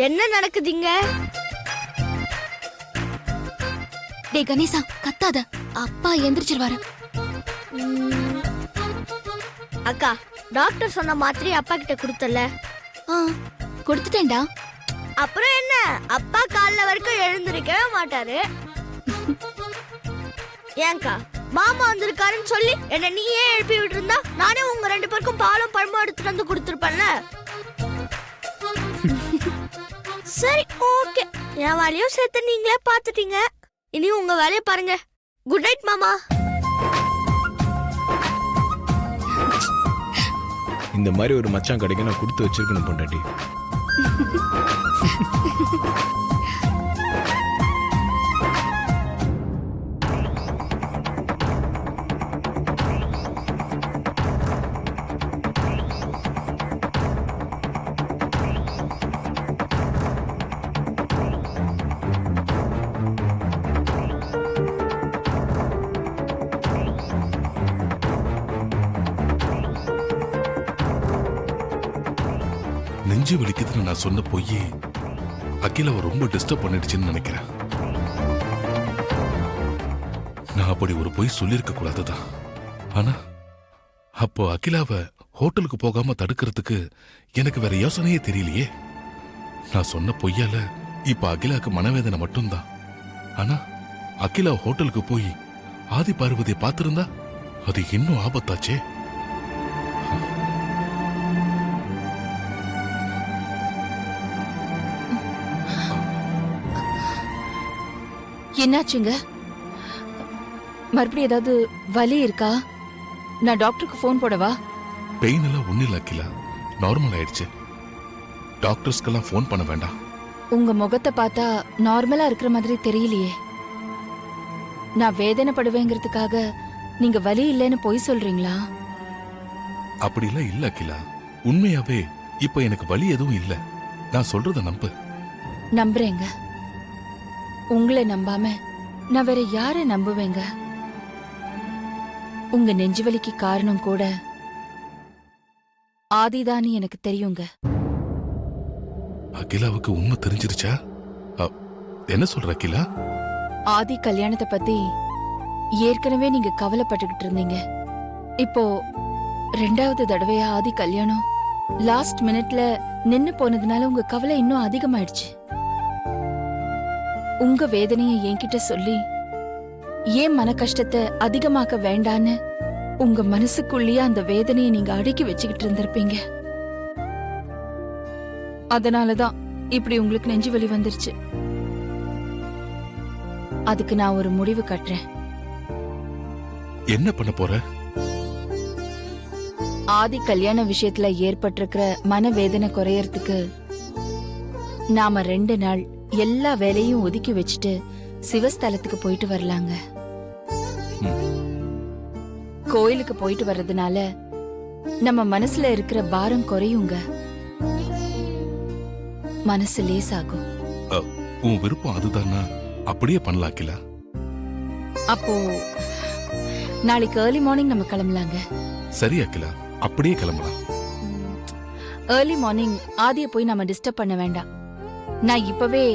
என்ன நடக்குதுங்க? டேய் கணேசா, கத்தாத, அப்பா எந்திரிச்சிருவாரு. அக்கா, டாக்டர் சொன்ன மாத்திரை அப்பா கிட்ட கொடுத்தல? கொடுத்துட்டேன்டா. அப்புறம் என்ன, அப்பா காலைல வரைக்கும் எழுந்திருக்கவே மாட்டாரு. ஏங்கா, மாமா வந்திருக்காருன்னு சொல்லி என்ன நீயே எழுப்பி விட்டு இருந்தா நானே உங்க 2 பேருக்கும் பாலும் பழமும் எடுத்துட்டு வந்து கொடுத்துருப்பேன்ல. சரி, ஓகே, என் வேலையும் சேர்த்து நீங்களே பாத்துட்டீங்க. இனி உங்க வேலையை பாருங்க. குட் நைட் மாமா. இந்த மாதிரி ஒரு மச்சான் கிடைக்க நான் கொடுத்து வச்சிருக்கணும் பொண்டாட்டி. நெஞ்சு வலிக்குதுன்னு நான் சொன்ன பொய்யே அகிலாவை ரொம்ப டிஸ்டர்ப் பண்ணிடுச்சுன்னு நினைக்கிறேன். நான் அப்படி ஒரு பொய் சொல்லியிருக்க கூடாதுதான். ஆனா அப்போ அகிலாவை ஹோட்டலுக்கு போகாம தடுக்கிறதுக்கு எனக்கு வேற யோசனையே தெரியலையே. நான் சொன்ன பொய்யால இப்ப அகிலாக்கு மனவேதனை மட்டும்தான். ஆனா அகிலா ஹோட்டலுக்கு போய் ஆதி பார்வதியை பார்த்திருந்தா அது இன்னும் ஆபத்தாச்சே. என்னாச்சுங்க? மறுபடியும் ஏதாவது வலி இருக்கா? நான் டாக்டருக்கு ஃபோன் போடவா? பெயின் எல்லாம் ஒண்ணு இல்ல அகிலா, நார்மல் ஆயிடுச்சு. டாக்டர்ஸ்க்கெல்லாம் ஃபோன் பண்ண வேண்டாம். உங்க முகத்தை பார்த்தா நார்மலா இருக்கிற மாதிரி தெரியலையே. நான் வேதனைப்படுவேங்கிறதுக்காக நீங்க வலி இல்லைன்னு பொய் சொல்றீங்களா? அப்படிலாம் இல்ல அகிலா, உண்மையாவே இப்ப எனக்கு வலி எதுவும் இல்ல. நான் சொல்றத நம்பு. நம்புறேங்க. உங்களை நம்பாம நான் வேற யார நம்புவேங்க? உங்க நெஞ்சுவலிக்கு காரணம் கூட ஆதிதானி எனக்கு தெரியுங்க. அகிலாவுக்கு உண்மை தெரிஞ்சிருச்சா? என்ன சொல்ற அகிலா? ஆதி கல்யாணத்தை பத்தி ஏற்கனவே நீங்க கவலைப்பட்டுக்கிட்டு இருந்தீங்க. இப்போ 2வது தடவையா ஆதி கல்யாணம் லாஸ்ட் மினிட்ல நின்னு போனதுனால உங்க கவலை இன்னும் அதிகமாயிடுச்சு. உங்க வேதனையை என்கிட்ட சொல்லி ஏன் மன கஷ்டத்தை அதிகமாக்க வேண்டான்னு உங்க மனசுக்குள்ளேயே அந்த வேதனையை நீங்க அடக்கி வச்சுக்கிட்டு இருந்திருப்பீங்க. அதனாலதான் இப்படி உங்களுக்கு நெஞ்சு வலி வந்துருச்சு. அதுக்கு நான் ஒரு முடிவு கட்டுறேன். என்ன பண்ண போற? ஆதி கல்யாண விஷயத்துல ஏற்பட்டிருக்கிற மனவேதனை குறையறதுக்கு நாம 2 நாள் எல்லா வேலையும் ஒதுக்கி வச்சுட்டு சிவஸ்தலத்துக்கு போயிட்டு வரலாங்க. கோயிலுக்கு போயிட்டு வர்றதுனால நம்ம மனசுல இருக்கிற பாரம் குறையுங்க. மனசு லேசாகும். உன் விருப்பம் அதுதானா? அப்படியே பண்ணலாம் அகிலா. அப்போ நாளைக்கு ஏர்லி மார்னிங் நம்ம கிளம்பலாங்க. சரி அகிலா, அப்படியே கிளம்பலாம். ஏர்லி மார்னிங் ஆதிய போய் நம்ம டிஸ்டர்ப் பண்ண வேண்டாம். நான் இப்பவே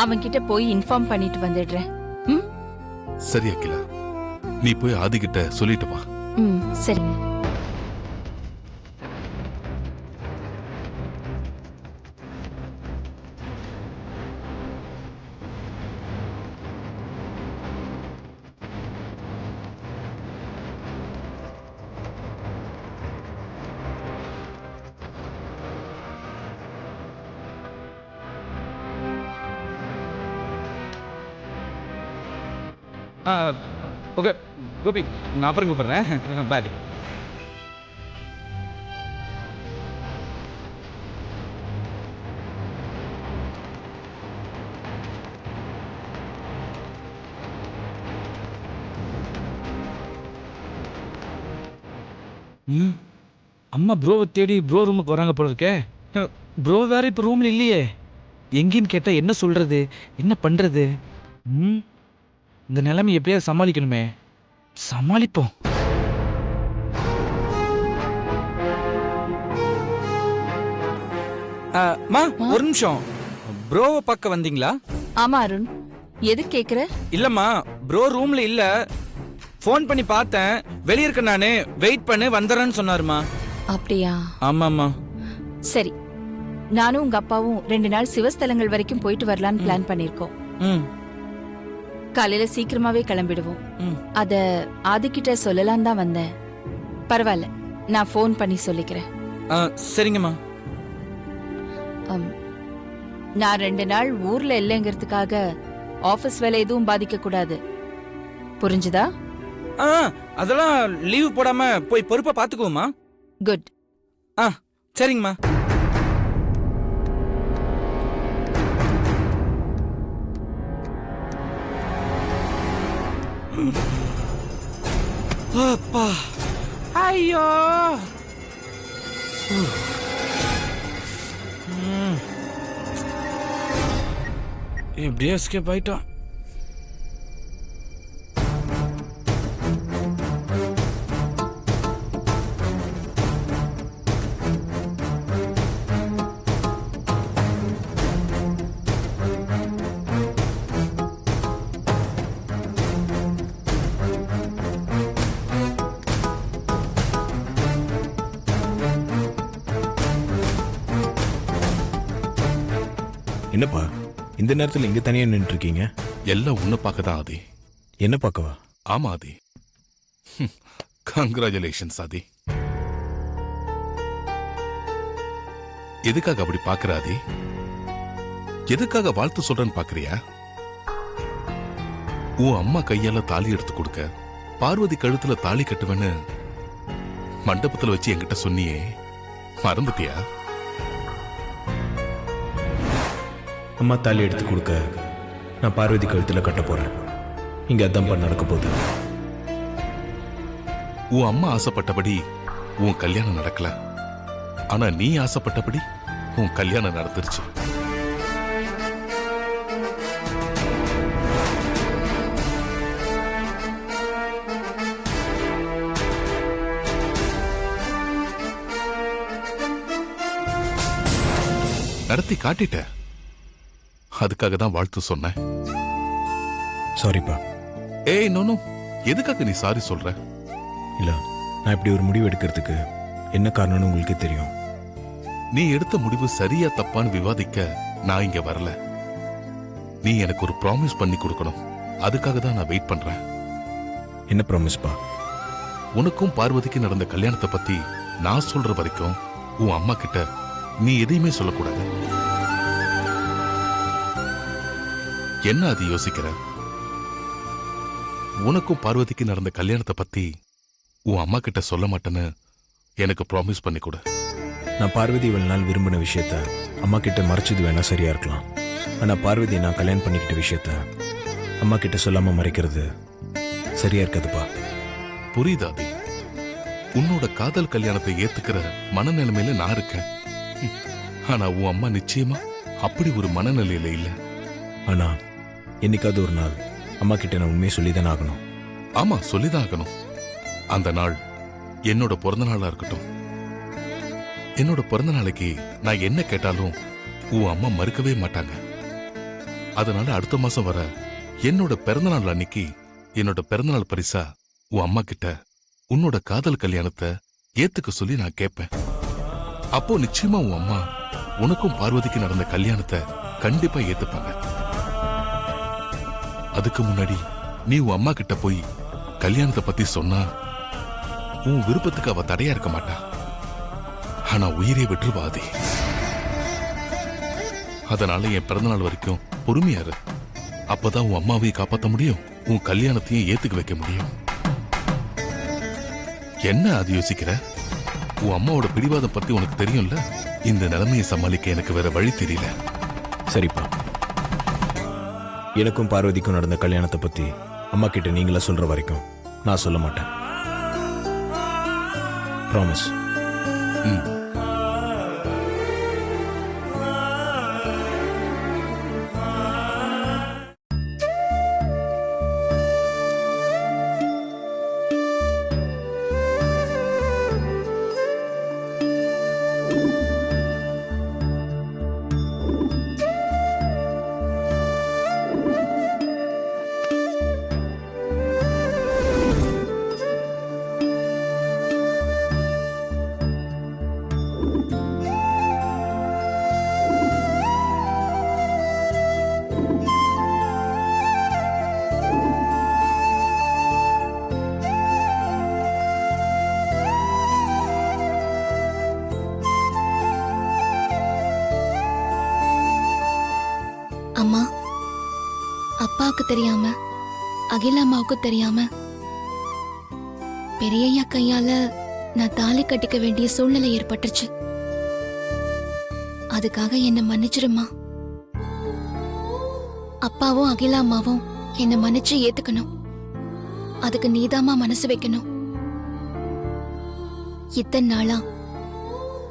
அவன்கிட்ட போய் இன்ஃபார்ம் பண்ணிட்டு வந்துடுறேன். சரி அகிலா, நீ போய் ஆதி கிட்ட சொல்லிட்டு வா. சரி. ஓகே கோபி, நான் அப்புறம் கூப்பிட்றேன். பாய். அம்மா ப்ரோவை தேடி ப்ரோ ரூமுக்கு வராங்க போல இருக்கே. ப்ரோ வேற இப்போ ரூமில் இல்லையே. எங்கேன்னு கேட்டால் என்ன சொல்கிறது, என்ன பண்ணுறது? இந்த நிலைமை எப்படியாவது சமாளிக்கணுமே. சமாளிப்போம். மா ஒரு நிமிஷம். ப்ரோவை பார்க்க வந்தீங்களா? ஆமா அருண், எது கேக்குற? இல்லம்மா, ப்ரோ ரூம்ல இல்ல. ஃபோன் பண்ணி பார்த்தேன், வெளிய இருக்க நானு. வெயிட் பண்ணு, வந்துறேன்னு சொன்னாருமா. அப்படியா? ஆமாம்மா. சரி, நானும் உங்க அப்பாவும் 2 நாள் சிவஸ்தலங்கள் வரைக்கும் போயிட்டு வரலான்னு பிளான் பண்ணிருக்கோம். ம் காலையில சீக்கிரமாவே கிளம்பிடுவோம். ம். அத ஆதிக்கிட்ட சொல்லலாம் தான் வந்தேன். பரவாயில்ல, நான் ஃபோன் பண்ணி சொல்லிக்கிறேன். சரிங்கம்மா. நான் 2 நாள் ஊர்ல இல்லைங்கிறதுக்காக ஆபீஸ் வேலை எதுவும் பாதிக்க கூடாது, புரிஞ்சுதா? அதெல்லாம் லீவ் போடாம போய் பொறுப்பா பாத்துக்குவோமா? குட். சரிங்கம்மா. அப்பா, ஐயோ. எப்படியே எஸ்கேப் ஆயிட்டோம். என்னப்பா இந்த நேரத்தில் இங்க தனியா நின்று இருக்கீங்க? எல்லாம் உன்னை பார்க்க தான் ஆதி. என்ன பார்க்கவா? ஆமா ஆதி. கங்க்ராச்சுலேஷன்ஸ் ஆதி. எதுக்காக அப்படி பாக்குற ஆதி? எதுக்காக வாழ்த்து சொல்றேன்னு பாக்குறியா? உன் அம்மா கையால தாலி எடுத்து கொடுக்க பார்வதி கழுத்துல தாலி கட்டுவேன்னு மண்டபத்துல வச்சு என்கிட்ட சொன்னியே, மறந்துட்டியா? அம்மா தாலி எடுத்து கொடுக்க நான் பார்வதி கழுத்துல கட்ட போறேன். இங்க அதான் நடக்க போகுது. உன் அம்மா ஆசைப்பட்டபடி உன் கல்யாணம் நடக்கல, ஆனா நீ ஆசைப்பட்டபடி உன் கல்யாணம் நடந்துருச்சு. நடத்தி காட்டிட்ட. அதுக்காக தான் வாழ்த்து சொன்னேன். சாரிப்பா. ஏய் நோனோ, எதுக்காக நீ சாரி சொல்ற? இல்ல, நான் இப்படி ஒரு முடிவு எடுக்கிறதுக்கு என்ன காரணம்னு உங்களுக்கே தெரியும். நீ எடுத்த முடிவு சரியா தப்பான்னு விவாதிக்க நான் இங்க வரல. நீ எனக்கு ஒரு ப்ராமிஸ் பண்ணி கொடுக்கணும். அதுக்காக தான் நான் வெயிட் பண்றேன். என்ன ப்ராமிஸ்பா? உனக்கும் பார்வதிக்கு நடந்த கல்யாணத்தை பத்தி நான் சொல்ற வரைக்கும் உன் அம்மா கிட்ட நீ எதையுமே சொல்லக்கூடாது. என்ன அது யோசிக்கிற? உனக்கும் பார்வதிக்கு நடந்த கல்யாணத்தை பத்தி உன் அம்மா கிட்ட சொல்ல மாட்டேன்னு எனக்கு ப்ராமிஸ் பண்ணி கொடு. நான் பார்வதி இவ்வளவு நாள் விரும்பின விஷயத்த அம்மா கிட்ட மறைச்சது வேணா சரியா இருக்கலாம். ஆனா பார்வதி நான் கல்யாணம் பண்ணிக்கிட்ட விஷயத்த அம்மா கிட்ட சொல்லாம மறைக்கிறது சரியா இருக்காதுப்பா. புரியுதாதி? உன்னோட காதல் கல்யாணத்தை ஏத்துக்கிற மனநிலைமையில நான் இருக்கேன். ஆனா உன் அம்மா நிச்சயமா அப்படி ஒரு மனநிலையில இல்ல. ஆனா என்னைக்காவது ஒரு நாள் அம்மா கிட்ட நான் உண்மையை சொல்லிதானே ஆகணும். ஆமா, சொல்லிதான் ஆகணும். அந்த நாள் என்னோட பிறந்த நாளா இருக்கட்டும். என்னோட பிறந்த நாளைக்கு நான் என்ன கேட்டாலும் உன் அம்மா மறுக்கவே மாட்டாங்க. அதனால அடுத்த மாசம் வர என்னோட பிறந்த நாள் அன்னைக்கு என்னோட பிறந்தநாள் பரிசா உன் அம்மா கிட்ட உன்னோட காதல் கல்யாணத்தை ஏத்துக்க சொல்லி நான் கேட்பேன். அப்போ நிச்சயமா உன் அம்மா உனக்கும் பார்வதிக்கு நடந்த கல்யாணத்தை கண்டிப்பா ஏத்துப்பாங்க. அதுக்கு முன்னாடி நீ உன் அம்மா கிட்ட போய் கல்யாணத்தை பத்தி சொன்னா உன் விருப்பத்துக்கு அவ தடையா இருக்க மாட்டா. ஆனா உயிரை விட்டுருவாதே. அதனால என் பிறந்தநாள் வரைக்கும் பொறுமையா இரு. அப்பதான் உன் அம்மாவையும் காப்பாற்ற முடியும், உன் கல்யாணத்தையும் ஏத்துக்க வைக்க முடியும். என்ன அது யோசிக்கிற? உன் அம்மாவோட பிடிவாதம் பத்தி உனக்கு தெரியும்ல. இந்த நிலைமையை சமாளிக்க எனக்கு வேற வழி தெரியல. சரிப்பா, எனக்கும் பார்வதிக்கும் நடந்த கல்யாணத்தை பத்தி அம்மா கிட்ட நீங்களா சொல்ற வரைக்கும் நான் சொல்ல மாட்டேன். ப்ராமிஸ். அப்பாவுக்கு தெரியாம அகிலாமாவுக்கு தெரியாம பெரியய்யா கையால நான் தாலி கட்டிக்க வேண்டிய சூழ்நிலை ஏற்பட்டுச்சு. அதுக்காக என்ன மன்னிச்சிருமா. அப்பாவும் அகிலாமாவும் என்ன மன்னிச்சு ஏத்துக்கணும். அதுக்கு நீதாமா மனசு வைக்கணும். இத்தனை நாளா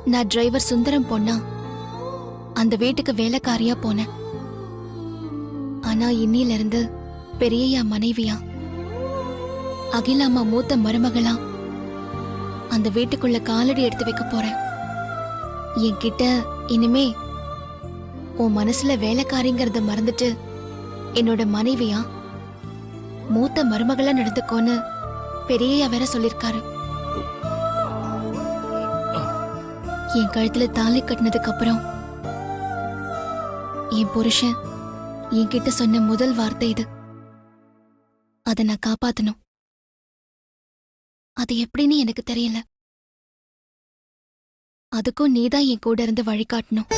நான் டிரைவர் சுந்தரம் பொண்ணா அந்த வீட்டுக்கு வேலைக்காரியா போனேன். ஆனா இன்னில இருந்து பெரியய்யா மனைவியா அகிலாமா மூத்த மருமகளா அந்த வீட்டுக்குள்ள காலடி எடுத்து வைக்க போறேன். என்கிட்ட இனிமே உன் மனசுல வேலைக்காரிங்கிறத மறந்துட்டு என்னோட மனைவியா மூத்த மருமகளா நடந்துக்கோன்னு பெரியய்யா வேற சொல்லிருக்காரு. என் கழுத்துல தாலி கட்டினதுக்கு அப்புறம் என் புருஷன் என்கிட்ட சொன்ன முதல் வார்த்தை இது. அதை நான் காப்பாத்தணும். அது எப்படின்னு எனக்கு தெரியல. அதுக்கும் நீதான் என் கூட இருந்து வழிகாட்டணும்.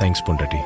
தேங்க்ஸ் பொண்டாட்டி.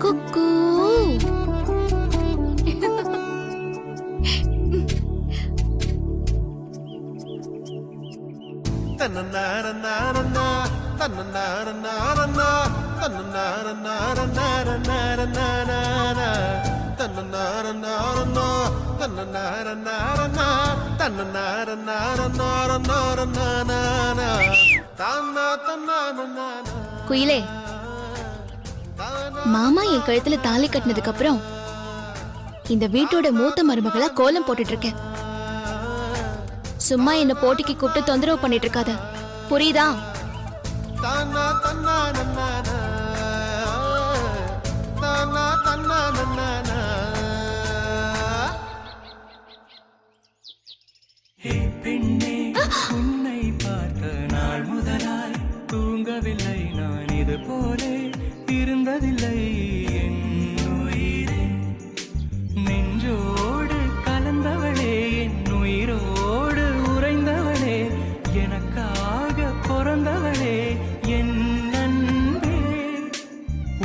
குக்கு. குயிலே, மாமா என் கழுத்துல தாலி கட்டினதுக்கு அப்புறம் இந்த வீட்டோட மூத்த மருமகளா கோலம் போட்டுட்டு இருக்கேன். சும்மா என்ன போட்டிக்கு கூப்பிட்டு தொந்தரவு பண்ணிட்டு இருக்காத, புரியுதா? உன்னை பார்த்த நாள் முதலாய் தூங்கவில்லை நான், இது போலே இருந்ததில்லை என் உயிரே. நெஞ்சோடு கலந்தவளே, என் உயிரோடு உறைந்தவளே, எனக்காக பிறந்தவளே என் அன்பே.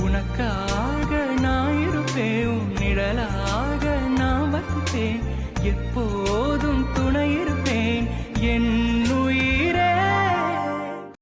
உனக்காக நான் இருப்பேன், உன் நிழலாக நான் வசிப்பேன் எப்போ